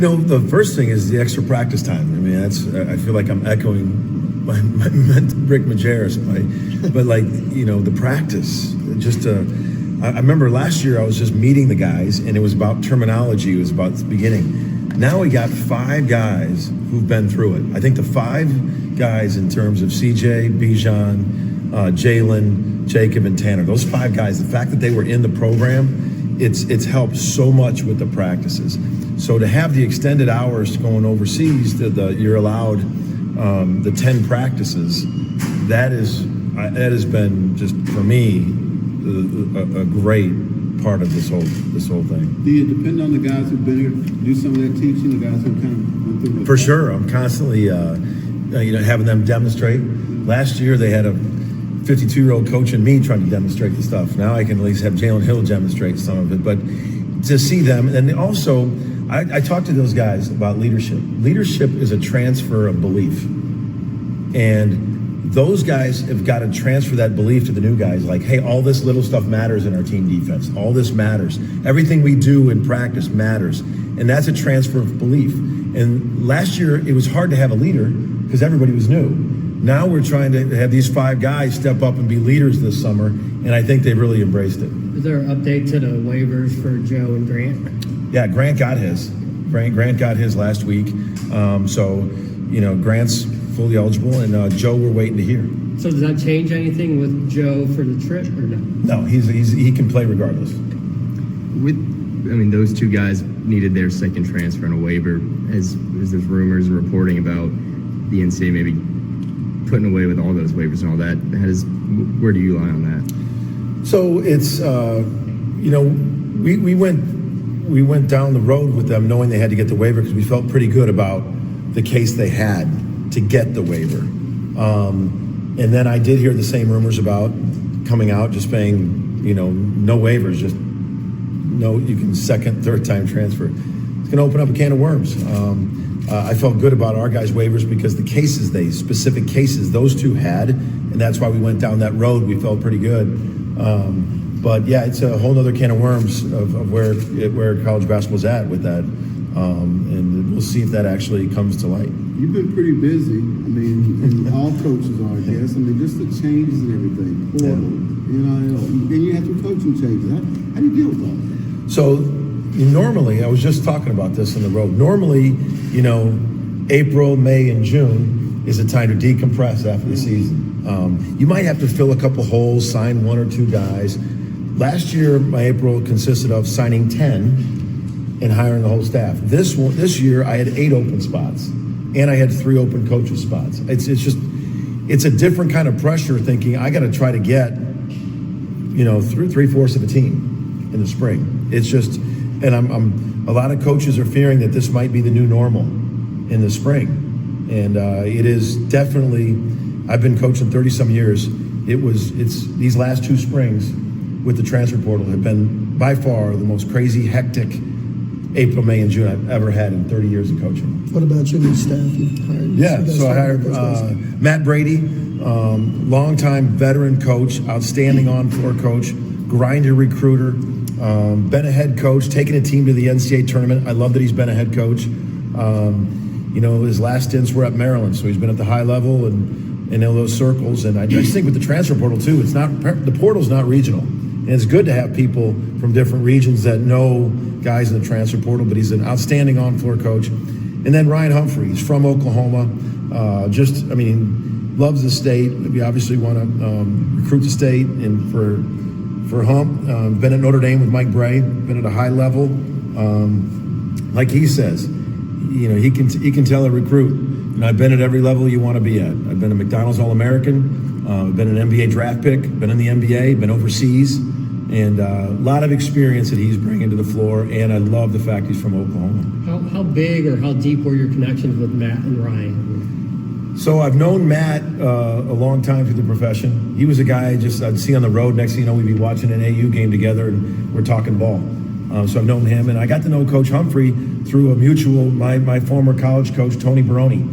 The first thing is the extra practice time. I mean, I feel like I'm echoing my Rick Majerus, but the practice. I remember last year I was just meeting the guys, and it was about terminology. It was about the beginning. Now we got 5 guys who've been through it. I think the 5 guys in terms of CJ, Bijan, Jalen, Jacob, and Tanner. Those 5 guys. The fact that they were in the program, it's helped so much with the practices. So to have the extended hours going overseas, you're allowed the 10 practices. That has been just for me a great part of this whole thing. Do you depend on the guys who've been here to do some of that teaching? The guys who kind of went through it? For sure, I'm constantly having them demonstrate. Last year they had a 52-year-old coach and me trying to demonstrate the stuff. Now I can at least have Jalen Hill demonstrate some of it, but to see them, and also. I talked to those guys about leadership. Leadership is a transfer of belief. And those guys have got to transfer that belief to the new guys. Like, hey, all this little stuff matters in our team defense. All this matters. Everything we do in practice matters. And that's a transfer of belief. And last year, it was hard to have a leader because everybody was new. Now we're trying to have these 5 guys step up and be leaders this summer. And I think they've really embraced it. Is there an update to the waivers for Joe and Grant? Yeah, Grant got his. Grant got his last week. Grant's fully eligible, and Joe, we're waiting to hear. So does that change anything with Joe for the trip, or no? No, he can play regardless. Those 2 guys needed their second transfer on a waiver, as there's rumors reporting about the NCAA maybe putting away with all those waivers and all that. Where do you lie on that? So it's we went down the road with them knowing they had to get the waiver because we felt pretty good about the case they had to get the waiver. And then I did hear the same rumors about coming out, just saying, no waivers, just no, you can second, third time transfer. It's going to open up a can of worms. I felt good about our guys' waivers because the cases, specific cases, those 2 had, and that's why we went down that road. We felt pretty good. But yeah, it's a whole other can of worms of where college basketball's at with that, and we'll see if that actually comes to light. You've been pretty busy. And all coaches are, I guess. Just the changes and everything. Portal, NIL. Then you have some coaching changes. How do you deal with all that? So normally, I was just talking about this on the road. Normally, April, May, and June is a time to decompress after the season. You might have to fill a couple holes, sign 1 or 2 guys. Last year, my April consisted of signing 10 and hiring the whole staff. This year, I had 8 open spots, and I had 3 open coaches spots. It's a different kind of pressure thinking I got to try to get, 3/4 of a team in the spring. It's just, and I'm a lot of coaches are fearing that this might be the new normal in the spring, and it is definitely. I've been coaching 30-some years. It's these last 2 springs with the transfer portal have been by far the most crazy, hectic April, May, and June I've ever had in 30 years of coaching. What about your new staff you've hired? Yeah, so I hired Matt Brady, longtime veteran coach, outstanding on-floor coach, grinder recruiter, been a head coach, taking a team to the NCAA tournament. I love that he's been a head coach. His last stints were at Maryland, so he's been at the high level and in those circles. And I just think with the transfer portal too, the portal's not regional. And it's good to have people from different regions that know guys in the transfer portal, but he's an outstanding on-floor coach. And then Ryan Humphrey, he's from Oklahoma. Loves the state. We obviously want to recruit the state. And for Hump, been at Notre Dame with Mike Bray, been at a high level. Like he says, he can tell a recruit, I've been at every level you want to be at. I've been a McDonald's All-American, I've been an NBA draft pick, been in the NBA, been overseas, and a lot of experience that he's bringing to the floor, and I love the fact he's from Oklahoma. How big or how deep were your connections with Matt and Ryan? So I've known Matt a long time through the profession. He was a guy I'd see on the road. Next thing you know, we'd be watching an AU game together, and we're talking ball. So I've known him, and I got to know Coach Humphrey through a mutual, my former college coach, Tony Baroni.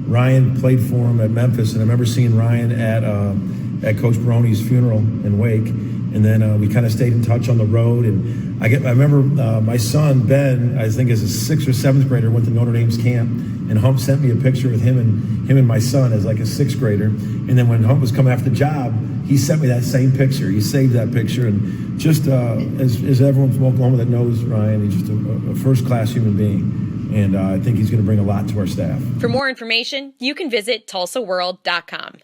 Ryan played for him at Memphis, and I remember seeing Ryan at Coach Baroni's funeral and wake. And then we kind of stayed in touch on the road, and I remember my son Ben, I think as a 6th or 7th grader, went to Notre Dame's camp, and Hump sent me a picture with him and my son as like a 6th grader. And then when Hump was coming after the job, he sent me that same picture. He saved that picture, and just as everyone from Oklahoma that knows Ryan, he's just a first-class human being, and I think he's going to bring a lot to our staff. For more information, you can visit tulsaworld.com.